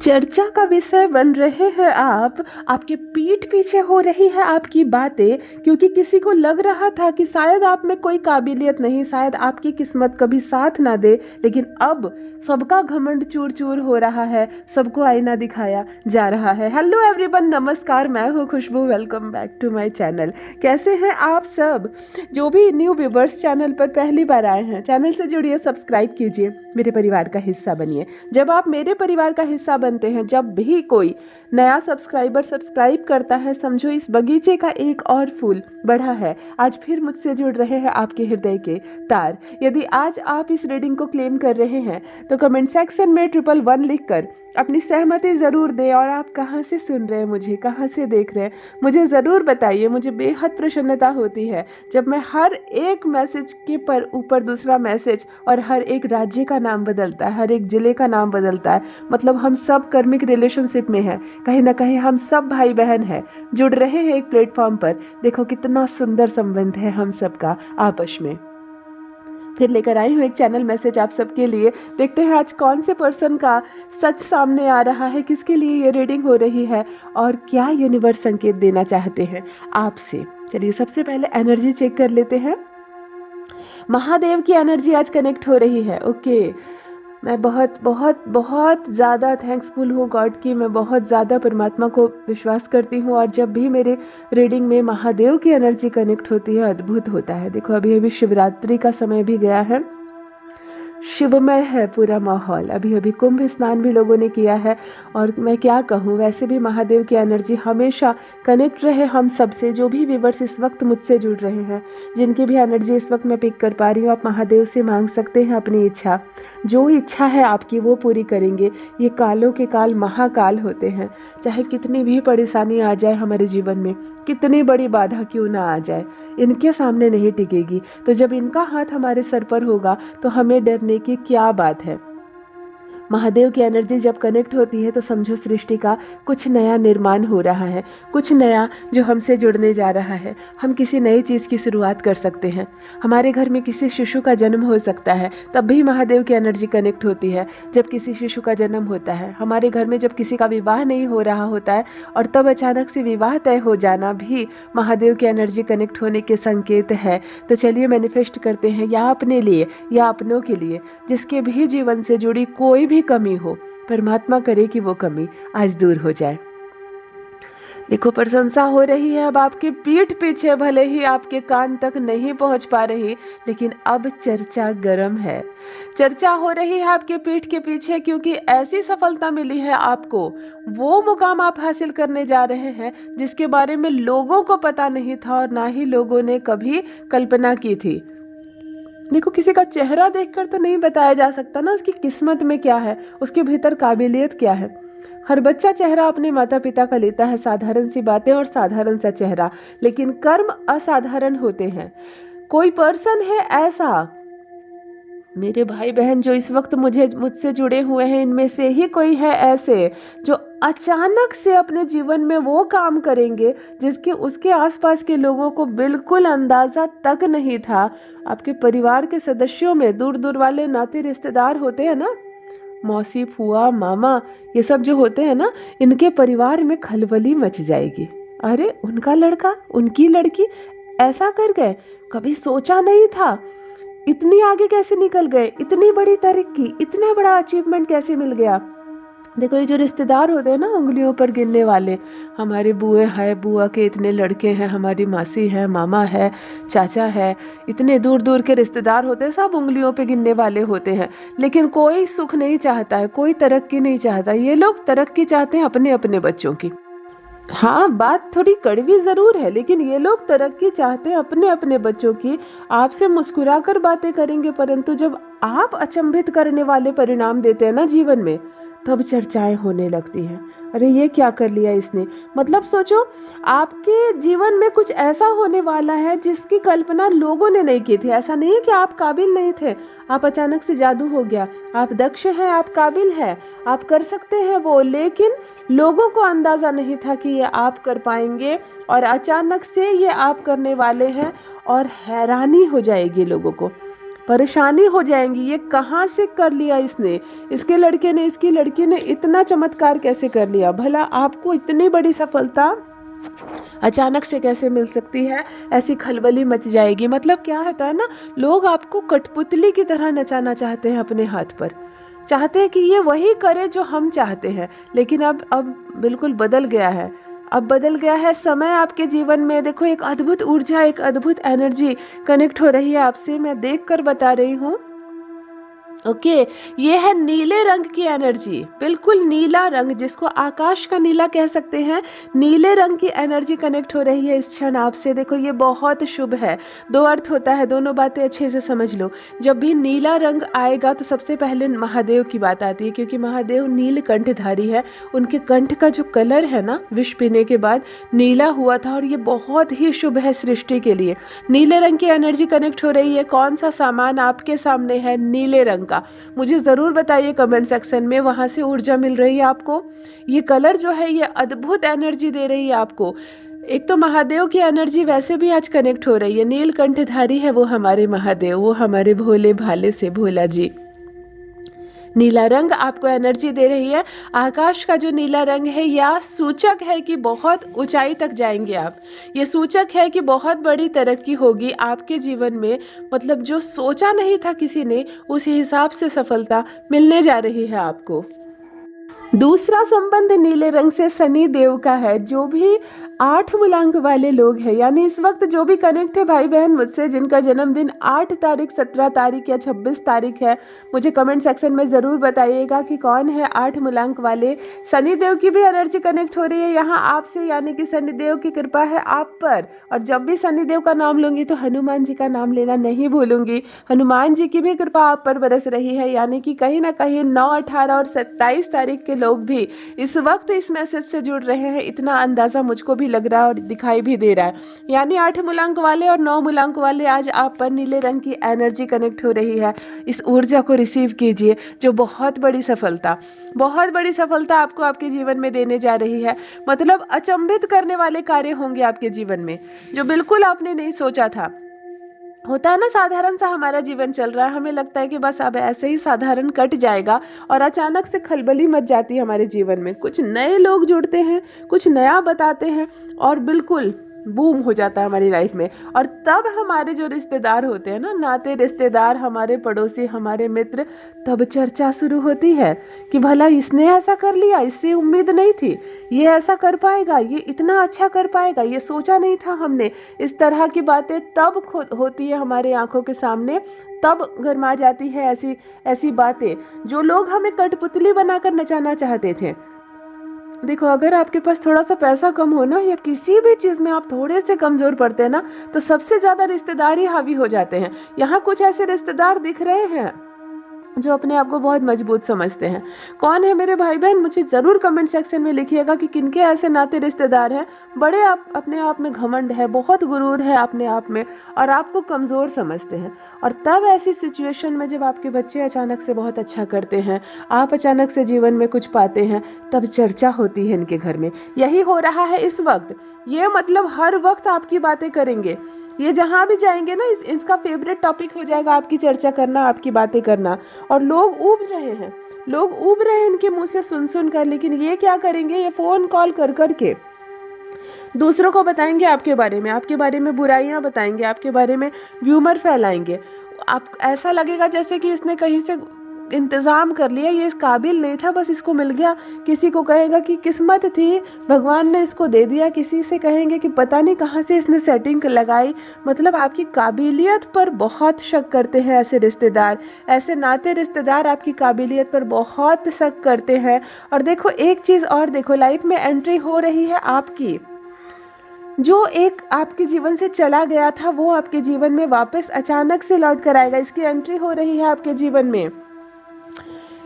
चर्चा का विषय बन रहे हैं आप। आपके पीठ पीछे हो रही है आपकी बातें, क्योंकि किसी को लग रहा था कि शायद आप में कोई काबिलियत नहीं, शायद आपकी किस्मत कभी साथ ना दे। लेकिन अब सबका घमंड चूर चूर हो रहा है, सबको आईना दिखाया जा रहा है। हेलो एवरीवन, नमस्कार, मैं हूँ Khushboo. Welcome back to my channel. कैसे हैं आप सब? जो भी न्यू व्यूवर्स चैनल पर पहली बार आए हैं, चैनल से जुड़िए, सब्सक्राइब कीजिए, मेरे परिवार का हिस्सा बनिए। जब आप मेरे परिवार का हिस्सा बनते हैं, जब भी कोई नया सब्सक्राइबर सब्सक्राइब करता है, समझो इस बगीचे का एक और फूल बढ़ा है। आज फिर मुझसे जुड़ रहे हैं आपके हृदय के तार। यदि आज आप इस रीडिंग को क्लेम कर रहे हैं तो कमेंट सेक्शन में 111 लिखकर अपनी सहमति ज़रूर दें। और आप कहाँ से सुन रहे हैं मुझे, कहाँ से देख रहे हैं, मुझे ज़रूर बताइए। मुझे बेहद प्रसन्नता होती है जब मैं हर एक मैसेज के पर ऊपर दूसरा मैसेज, और हर एक राज्य का नाम बदलता है, हर एक ज़िले का नाम बदलता है। मतलब हम सब कर्मिक रिलेशनशिप में हैं, कहीं ना कहीं हम सब भाई बहन हैं, जुड़ रहे हैं एक प्लेटफॉर्म पर। देखो कितना सुंदर संबंध है हम सबका आपस में। फिर लेकर आई हूँ एक चैनल मैसेज आप सबके लिए। देखते हैं आज कौन से पर्सन का सच सामने आ रहा है, किसके लिए ये रीडिंग हो रही है और क्या यूनिवर्स संकेत देना चाहते हैं आपसे। चलिए सबसे पहले एनर्जी चेक कर लेते हैं। महादेव की एनर्जी आज कनेक्ट हो रही है। ओके, मैं बहुत बहुत बहुत ज़्यादा थैंक्सफुल हूँ गॉड की। मैं बहुत ज़्यादा परमात्मा को विश्वास करती हूँ, और जब भी मेरे रीडिंग में महादेव की एनर्जी कनेक्ट होती है, अद्भुत होता है। देखो अभी अभी शिवरात्रि का समय भी गया है, शिवमय है पूरा माहौल। अभी अभी कुंभ स्नान भी लोगों ने किया है, और मैं क्या कहूँ, वैसे भी महादेव की एनर्जी हमेशा कनेक्ट रहे हम सबसे। जो भी व्यूवर्स इस वक्त मुझसे जुड़ रहे हैं, जिनकी भी एनर्जी इस वक्त मैं पिक कर पा रही हूँ, आप महादेव से मांग सकते हैं अपनी इच्छा। जो इच्छा है आपकी वो पूरी करेंगे। ये कालों के काल महाकाल होते हैं। चाहे कितनी भी परेशानी आ जाए हमारे जीवन में, कितनी बड़ी बाधा क्यों ना आ जाए, इनके सामने नहीं टिकेगी। तो जब इनका हाथ हमारे सर पर होगा तो हमें डरने की क्या बात है। महादेव की एनर्जी जब कनेक्ट होती है तो समझो सृष्टि का कुछ नया निर्माण हो रहा है, कुछ नया जो हमसे जुड़ने जा रहा है। हम किसी नई चीज़ की शुरुआत कर सकते हैं। हमारे घर में किसी शिशु का जन्म हो सकता है, तब भी महादेव की एनर्जी कनेक्ट होती है। जब किसी शिशु का जन्म होता है हमारे घर में, जब किसी का विवाह नहीं हो रहा होता है, और तब अचानक से विवाह तय हो जाना भी महादेव की एनर्जी कनेक्ट होने के संकेत है। तो चलिए मैनिफेस्ट करते हैं, या अपने लिए या अपनों के लिए, जिसके भी जीवन से जुड़ी कोई भी कमी हो, परमात्मा करे कि वो कमी आज दूर हो जाए। देखो प्रशंसा हो रही है अब आपके पीठ पीछे, भले ही आपके कान तक नहीं पहुंच पा रही, लेकिन अब चर्चा गर्म है। चर्चा हो रही है आपके पीठ के पीछे, क्योंकि ऐसी सफलता मिली है आपको। वो मुकाम आप हासिल करने जा रहे हैं जिसके बारे में लोगों को पता नहीं था, और ना ही लोगों ने कभी कल्पना की थी। देखो किसी का चेहरा देखकर तो नहीं बताया जा सकता ना उसकी किस्मत में क्या है, उसके भीतर काबिलियत क्या है। हर बच्चा चेहरा अपने माता पिता का लेता है, साधारण सी बातें और साधारण सा चेहरा, लेकिन कर्म असाधारण होते हैं। कोई पर्सन है ऐसा, मेरे भाई बहन जो इस वक्त मुझसे जुड़े हुए हैं, इनमें से ही कोई है ऐसे जो अचानक से अपने जीवन में वो काम करेंगे जिसके उसके आसपास के लोगों को बिल्कुल अंदाजा तक नहीं था। आपके परिवार के सदस्यों में दूर दूर वाले नाते रिश्तेदार होते हैं ना, मौसी फुआ मामा, ये सब जो होते हैं ना, इनके परिवार में खलबली मच जाएगी। अरे उनका लड़का, उनकी लड़की ऐसा कर गए, कभी सोचा नहीं था, इतनी आगे कैसे निकल गए, इतनी बड़ी तरक्की, इतना बड़ा अचीवमेंट कैसे मिल गया। देखो ये जो रिश्तेदार होते हैं ना, उंगलियों पर गिनने वाले, हमारे बुए हैं, बुआ के इतने लड़के हैं, हमारी मासी है, मामा है, चाचा है, इतने दूर दूर के रिश्तेदार होते हैं, सब उंगलियों पे गिनने वाले होते हैं। लेकिन कोई सुख नहीं चाहता है, कोई तरक्की नहीं चाहता। ये लोग तरक्की चाहते हैं अपने अपने बच्चों की। हाँ बात थोड़ी कड़वी जरूर है, लेकिन ये लोग तरक्की चाहते हैं अपने अपने बच्चों की। आपसे मुस्कुराकर बातें करेंगे, परंतु जब आप अचंभित करने वाले परिणाम देते हैं ना जीवन में, तब चर्चाएं होने लगती हैं। अरे ये क्या कर लिया इसने। मतलब सोचो आपके जीवन में कुछ ऐसा होने वाला है जिसकी कल्पना लोगों ने नहीं की थी। ऐसा नहीं है कि आप काबिल नहीं थे, आप अचानक से जादू हो गया, आप दक्ष हैं, आप काबिल हैं, आप कर सकते हैं वो, लेकिन लोगों को अंदाजा नहीं था कि ये आप कर पाएंगे, और अचानक से ये आप करने वाले हैं, और हैरानी हो जाएगी लोगों को। परेशानी हो जाएंगी, ये कहाँ से कर लिया इसने, इसके लड़के ने, इसकी लड़की ने इतना चमत्कार कैसे कर लिया, भला आपको इतनी बड़ी सफलता अचानक से कैसे मिल सकती है, ऐसी खलबली मच जाएगी। मतलब क्या होता है ना, लोग आपको कठपुतली की तरह नचाना चाहते हैं अपने हाथ पर, चाहते हैं कि ये वही करे जो हम चाहते हैं। लेकिन अब बिल्कुल बदल गया है, अब बदल गया है समय आपके जीवन में। देखो एक अद्भुत ऊर्जा, एक अद्भुत एनर्जी कनेक्ट हो रही है आपसे, मैं देख कर बता रही हूँ। ओके ये है नीले रंग की एनर्जी, बिल्कुल नीला रंग, जिसको आकाश का नीला कह सकते हैं, नीले रंग की एनर्जी कनेक्ट हो रही है इस क्षण आपसे। देखो ये बहुत शुभ है, दो अर्थ होता है, दोनों बातें अच्छे से समझ लो। जब भी नीला रंग आएगा तो सबसे पहले महादेव की बात आती है, क्योंकि महादेव नीलकंठधारी है, उनके कंठ का जो कलर है ना विष पीने के बाद नीला हुआ था, और ये बहुत ही शुभ है सृष्टि के लिए। नीले रंग की एनर्जी कनेक्ट हो रही है। कौन सा सामान आपके सामने है नीले रंग का, मुझे जरूर बताइए कमेंट सेक्शन में, वहां से ऊर्जा मिल रही है आपको। ये कलर जो है ये अद्भुत एनर्जी दे रही है आपको। एक तो महादेव की एनर्जी वैसे भी आज कनेक्ट हो रही है, नीलकंठधारी है वो हमारे महादेव, वो हमारे भोले भाले से भोला जी। नीला रंग आपको एनर्जी दे रही है। आकाश का जो नीला रंग है यह सूचक है कि बहुत ऊंचाई तक जाएंगे आप, ये सूचक है कि बहुत बड़ी तरक्की होगी आपके जीवन में। मतलब जो सोचा नहीं था किसी ने, उस हिसाब से सफलता मिलने जा रही है आपको। दूसरा संबंध नीले रंग से शनि देव का है। जो भी 8 मूलांक वाले लोग हैं, यानी इस वक्त जो भी कनेक्ट है भाई बहन मुझसे, जिनका जन्मदिन 8 तारीख, 17 तारीख या 26 तारीख है, मुझे कमेंट सेक्शन में ज़रूर बताइएगा कि कौन है 8 मूलांक वाले। शनि देव की भी एनर्जी कनेक्ट हो रही है यहाँ आपसे, यानी कि शनि देव की कृपा है आप पर। और जब भी शनि देव का नाम लूंगी तो हनुमान जी का नाम लेना नहीं भूलूंगी, हनुमान जी की भी कृपा आप पर बरस रही है। यानी कि कहीं ना कहीं 9, 18 और 27 तारीख के लोग भी इस वक्त इस मैसेज से जुड़ रहे हैं, इतना अंदाजा मुझको भी लग रहा है और दिखाई भी दे रहा है। यानी 8 मूलांक वाले और 9 मूलांक वाले, आज आप पर नीले रंग की एनर्जी कनेक्ट हो रही है। इस ऊर्जा को रिसीव कीजिए, जो बहुत बड़ी सफलता, बहुत बड़ी सफलता आपको आपके जीवन में देने जा रही है। मतलब अचंभित करने वाले कार्य होंगे आपके जीवन में, जो बिल्कुल आपने नहीं सोचा था। होता है ना, साधारण सा हमारा जीवन चल रहा है, हमें लगता है कि बस अब ऐसे ही साधारण कट जाएगा, और अचानक से खलबली मच जाती है हमारे जीवन में। कुछ नए लोग जुड़ते हैं, कुछ नया बताते हैं, और बिल्कुल बूम हो जाता है हमारी लाइफ में। और तब हमारे जो रिश्तेदार होते हैं ना, नाते रिश्तेदार, हमारे पड़ोसी, हमारे मित्र, तब चर्चा शुरू होती है कि भला इसने ऐसा कर लिया, इससे उम्मीद नहीं थी, ये ऐसा कर पाएगा, ये इतना अच्छा कर पाएगा, ये सोचा नहीं था हमने। इस तरह की बातें तब होती है हमारे आंखों के सामने, तब गरमा जाती है ऐसी ऐसी बातें जो लोग हमें कठपुतली बनाकर नचाना चाहते थे। देखो अगर आपके पास थोड़ा सा पैसा कम हो ना, या किसी भी चीज़ में आप थोड़े से कमज़ोर पड़ते हैं ना, तो सबसे ज़्यादा रिश्तेदार ही हावी हो जाते हैं। यहाँ कुछ ऐसे रिश्तेदार दिख रहे हैं जो अपने आप को बहुत मजबूत समझते हैं। कौन है मेरे भाई बहन, मुझे ज़रूर कमेंट सेक्शन में लिखिएगा कि किनके ऐसे नाते रिश्तेदार हैं, बड़े आप अपने आप में घमंड है, बहुत गुरूर है अपने आप में, और आपको कमज़ोर समझते हैं। और तब ऐसी सिचुएशन में जब आपके बच्चे अचानक से बहुत अच्छा करते हैं, आप अचानक से जीवन में कुछ पाते हैं, तब चर्चा होती है इनके घर में। यही हो रहा है इस वक्त। ये मतलब हर वक्त आपकी बातें करेंगे, ये जहाँ भी जाएंगे ना, इसका फेवरेट टॉपिक हो जाएगा आपकी चर्चा करना, आपकी बातें करना। और लोग ऊब रहे हैं, लोग ऊब रहे हैं इनके मुंह से सुन सुन कर, लेकिन ये क्या करेंगे, ये फोन कॉल कर कर के दूसरों को बताएंगे आपके बारे में बुराइयां बताएंगे, आपके बारे में व्यूमर फैलाएंगे। आप ऐसा लगेगा जैसे कि इसने कहीं से इंतज़ाम कर लिया, ये इस काबिल नहीं था, बस इसको मिल गया। किसी को कहेगा कि किस्मत थी, भगवान ने इसको दे दिया, किसी से कहेंगे कि पता नहीं कहाँ से इसने सेटिंग लगाई। मतलब आपकी काबिलियत पर बहुत शक करते हैं ऐसे रिश्तेदार, ऐसे नाते रिश्तेदार आपकी काबिलियत पर बहुत शक करते हैं। और देखो एक चीज़ और देखो, लाइफ में एंट्री हो रही है आपकी, जो एक आपके जीवन से चला गया था वो आपके जीवन में वापस अचानक से लौट कर आएगा। इसकी एंट्री हो रही है आपके जीवन में,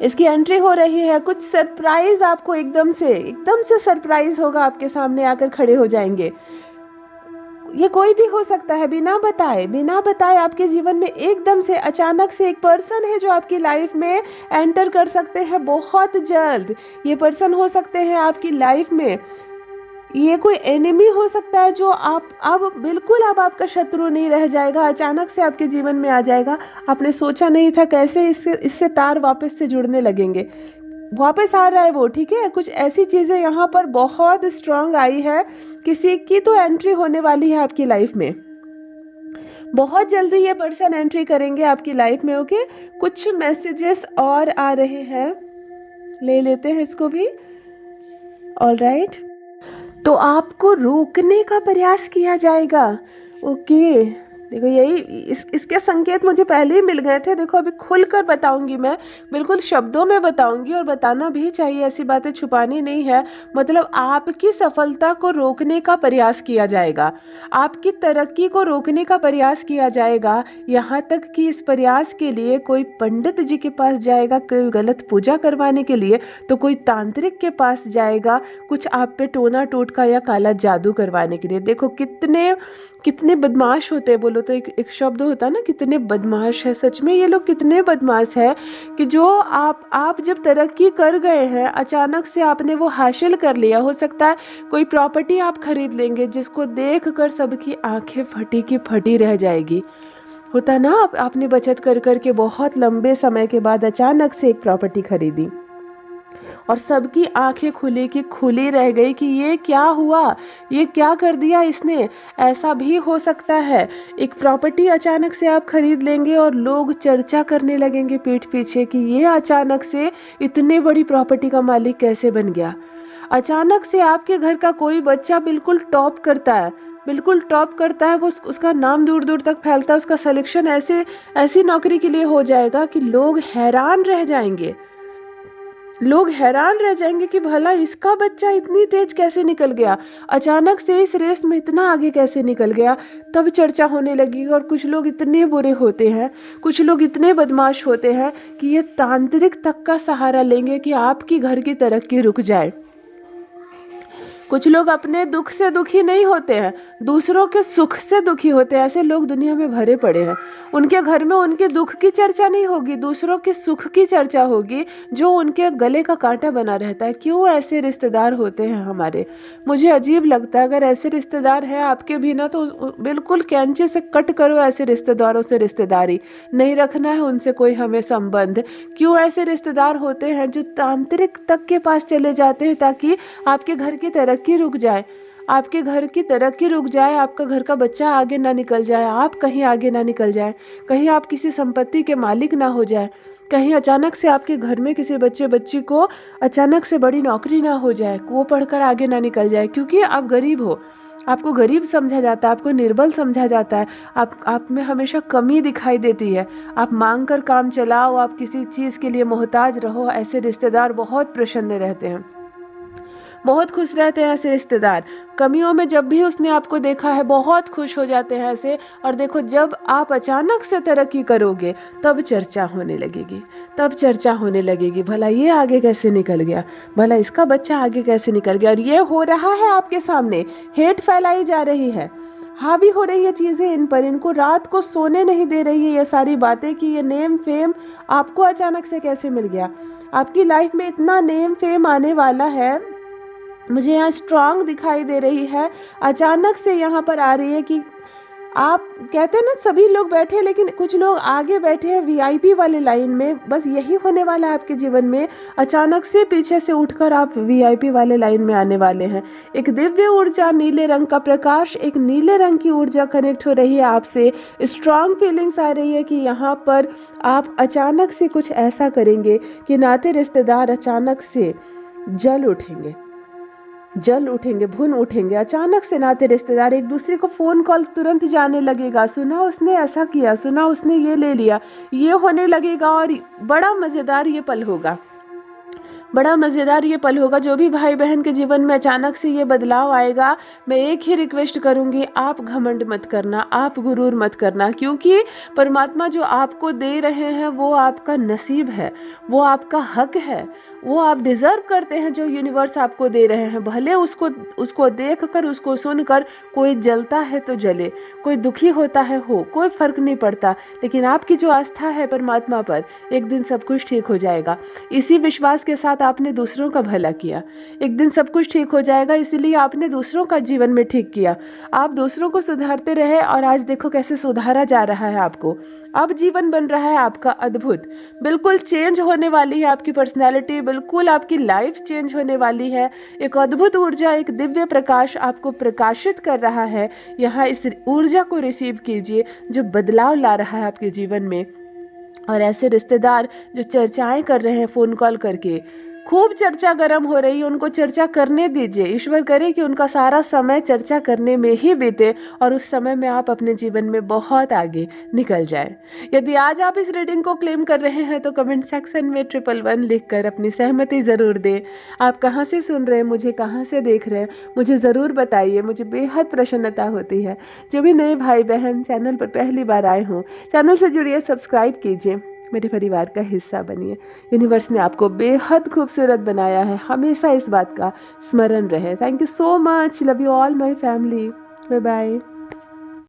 इसकी एंट्री हो रही है। कुछ सरप्राइज आपको एकदम से सरप्राइज होगा, आपके सामने आकर खड़े हो जाएंगे। ये कोई भी हो सकता है, बिना बताए आपके जीवन में एकदम से अचानक से एक पर्सन है जो आपकी लाइफ में एंटर कर सकते हैं बहुत जल्द। ये पर्सन हो सकते हैं आपकी लाइफ में ये कोई एनिमी हो सकता है जो आप अब बिल्कुल अब आपका शत्रु नहीं रह जाएगा, अचानक से आपके जीवन में आ जाएगा। आपने सोचा नहीं था कैसे इससे इससे तार वापस से जुड़ने लगेंगे, वापस आ रहा है वो, ठीक है। कुछ ऐसी चीज़ें यहाँ पर बहुत स्ट्रांग आई है, किसी की तो एंट्री होने वाली है आपकी लाइफ में, बहुत जल्दी ये पर्सन एंट्री करेंगे आपकी लाइफ में, ओके। कुछ मैसेजेस और आ रहे हैं, ले लेते हैं इसको भी। ऑल राइट, तो आपको रोकने का प्रयास किया जाएगा, ओके। देखो यही इसके संकेत मुझे पहले ही मिल गए थे। देखो अभी खुलकर बताऊंगी, मैं बिल्कुल शब्दों में बताऊंगी, और बताना भी चाहिए, ऐसी बातें छुपानी नहीं है। मतलब आपकी सफलता को रोकने का प्रयास किया जाएगा, आपकी तरक्की को रोकने का प्रयास किया जाएगा। यहाँ तक कि इस प्रयास के लिए कोई पंडित जी के पास जाएगा, कोई गलत पूजा करवाने के लिए, तो कोई तांत्रिक के पास जाएगा कुछ आप पे टोना टोटका या काला जादू करवाने के लिए। देखो कितने कितने बदमाश होते हैं, बोलो तो एक शब्द होता है ना, कितने बदमाश है। सच में ये लोग कितने बदमाश है कि जो आप जब तरक्की कर गए हैं, अचानक से आपने वो हासिल कर लिया, हो सकता है कोई प्रॉपर्टी आप खरीद लेंगे जिसको देख कर सबकी आंखें फटी की फटी रह जाएगी। होता ना, आपने बचत कर कर के बहुत लंबे समय के बाद अचानक से एक प्रॉपर्टी खरीदी और सबकी आंखें खुली की खुली रह गई कि ये क्या हुआ, ये क्या कर दिया इसने। ऐसा भी हो सकता है, एक प्रॉपर्टी अचानक से आप खरीद लेंगे और लोग चर्चा करने लगेंगे पीठ पीछे कि ये अचानक से इतनी बड़ी प्रॉपर्टी का मालिक कैसे बन गया। अचानक से आपके घर का कोई बच्चा बिल्कुल टॉप करता है, बिल्कुल टॉप करता है, वो उसका नाम दूर दूर तक फैलता है, उसका सिलेक्शन ऐसी नौकरी के लिए हो जाएगा कि लोग हैरान रह जाएंगे। लोग हैरान रह जाएंगे कि भला इसका बच्चा इतनी तेज कैसे निकल गया, अचानक से इस रेस में इतना आगे कैसे निकल गया। तब चर्चा होने लगेगी। और कुछ लोग इतने बुरे होते हैं, कुछ लोग इतने बदमाश होते हैं कि ये तांत्रिक तक का सहारा लेंगे कि आपकी घर की तरक्की रुक जाए। कुछ लोग अपने दुख से दुखी नहीं होते हैं, दूसरों के सुख से दुखी होते हैं। ऐसे लोग दुनिया में भरे पड़े हैं। उनके घर में उनके दुख की चर्चा नहीं होगी, दूसरों के सुख की चर्चा होगी, जो उनके गले का कांटा बना रहता है। क्यों ऐसे रिश्तेदार होते हैं हमारे, मुझे अजीब लगता है। अगर ऐसे रिश्तेदार हैं आपके भी ना, तो बिल्कुल कैंचे से कट करो ऐसे रिश्तेदारों से रिश्तेदारी, नहीं रखना है उनसे कोई हमें संबंध। क्यों ऐसे रिश्तेदार होते हैं जो तांत्रिक तक के पास चले जाते हैं ताकि आपके घर की तरक्की रुक जाए, आपके घर की तरक्की रुक जाए, आपका घर का बच्चा आगे ना निकल जाए, आप कहीं आगे ना निकल जाए, कहीं आप किसी संपत्ति के मालिक ना हो जाए, कहीं अचानक से आपके घर में किसी बच्चे बच्ची को अचानक से बड़ी नौकरी ना हो जाए, वो पढ़कर आगे ना निकल जाए। क्योंकि आप गरीब हो, आपको गरीब समझा जाता है, आपको निर्बल समझा जाता है, आप में हमेशा कमी दिखाई देती है। आप मांग कर काम चलाओ, आप किसी चीज़ के लिए मोहताज रहो, ऐसे रिश्तेदार बहुत प्रसन्न रहते हैं, बहुत खुश रहते हैं ऐसे रिश्तेदार। कमियों में जब भी उसने आपको देखा है बहुत खुश हो जाते हैं ऐसे। और देखो जब आप अचानक से तरक्की करोगे तब चर्चा होने लगेगी, तब चर्चा होने लगेगी, भला ये आगे कैसे निकल गया, भला इसका बच्चा आगे कैसे निकल गया। और ये हो रहा है आपके सामने, हेट फैलाई जा रही है, हावी हो रही है चीज़ें इन पर, इनको रात को सोने नहीं दे रही है ये सारी बातें कि ये नेम फेम आपको अचानक से कैसे मिल गया। आपकी लाइफ में इतना नेम फेम आने वाला है, मुझे यहाँ स्ट्रांग दिखाई दे रही है, अचानक से यहाँ पर आ रही है कि आप कहते हैं ना सभी लोग बैठे हैं, लेकिन कुछ लोग आगे बैठे हैं वीआईपी वाले लाइन में। बस यही होने वाला है आपके जीवन में, अचानक से पीछे से उठकर आप वीआईपी वाले लाइन में आने वाले हैं। एक दिव्य ऊर्जा, नीले रंग का प्रकाश, एक नीले रंग की ऊर्जा कनेक्ट हो रही है आपसे। स्ट्रांग फीलिंग्स आ रही है कि यहाँ पर आप अचानक से कुछ ऐसा करेंगे कि नाते रिश्तेदार अचानक से जल उठेंगे, जल उठेंगे, भुन उठेंगे। अचानक से नाते रिश्तेदार एक दूसरे को फ़ोन कॉल तुरंत जाने लगेगा, सुना उसने ऐसा किया, सुना उसने ये ले लिया, ये होने लगेगा। और बड़ा मज़ेदार ये पल होगा, बड़ा मज़ेदार ये पल होगा। जो भी भाई बहन के जीवन में अचानक से ये बदलाव आएगा, मैं एक ही रिक्वेस्ट करूँगी, आप घमंड मत करना, आप गुरूर मत करना, क्योंकि परमात्मा जो आपको दे रहे हैं वो आपका नसीब है, वो आपका हक है, वो आप डिज़र्व करते हैं जो यूनिवर्स आपको दे रहे हैं। भले उसको देख कर, उसको सुनकर कोई जलता है तो जले, कोई दुखी होता है हो, कोई फ़र्क नहीं पड़ता। लेकिन आपकी जो आस्था है परमात्मा पर, एक दिन सब कुछ ठीक हो जाएगा। इसी विश्वास के साथ आपने दूसरों का भला किया, एक दिन सब कुछ ठीक हो जाएगा, इसीलिए आपने दूसरों का जीवन में ठीक किया। आप दूसरों को सुधारते रहे और आज देखो कैसे सुधारा जा रहा है आपको। अब जीवन बन रहा है आपका अद्भुत। बिल्कुल चेंज होने वाली है आपकी पर्सनैलिटी, बिल्कुल आपकी लाइफ चेंज होने वाली है। एक अद्भुत ऊर्जा, एक दिव्य प्रकाश आपको प्रकाशित कर रहा है। यहाँ इस ऊर्जा को रिसीव कीजिए जो बदलाव ला रहा है आपके जीवन में। और ऐसे रिश्तेदार जो चर्चाएं कर रहे हैं फ़ोन कॉल करके, खूब चर्चा गर्म हो रही है, उनको चर्चा करने दीजिए। ईश्वर करे कि उनका सारा समय चर्चा करने में ही बीते और उस समय में आप अपने जीवन में बहुत आगे निकल जाएं। यदि आज आप इस रीडिंग को क्लेम कर रहे हैं तो कमेंट सेक्शन में 111 लिखकर अपनी सहमति ज़रूर दें। आप कहाँ से सुन रहे हैं, मुझे कहाँ से देख रहे हैं, मुझे ज़रूर बताइए। मुझे बेहद प्रसन्नता होती है। जो भी नए भाई बहन चैनल पर पहली बार आए हों, चैनल से जुड़िए, सब्सक्राइब कीजिए, मेरे परिवार का हिस्सा बनिए। यूनिवर्स ने आपको बेहद खूबसूरत बनाया है, हमेशा इस बात का स्मरण रहे। Thank you so much, love you all my family, bye bye.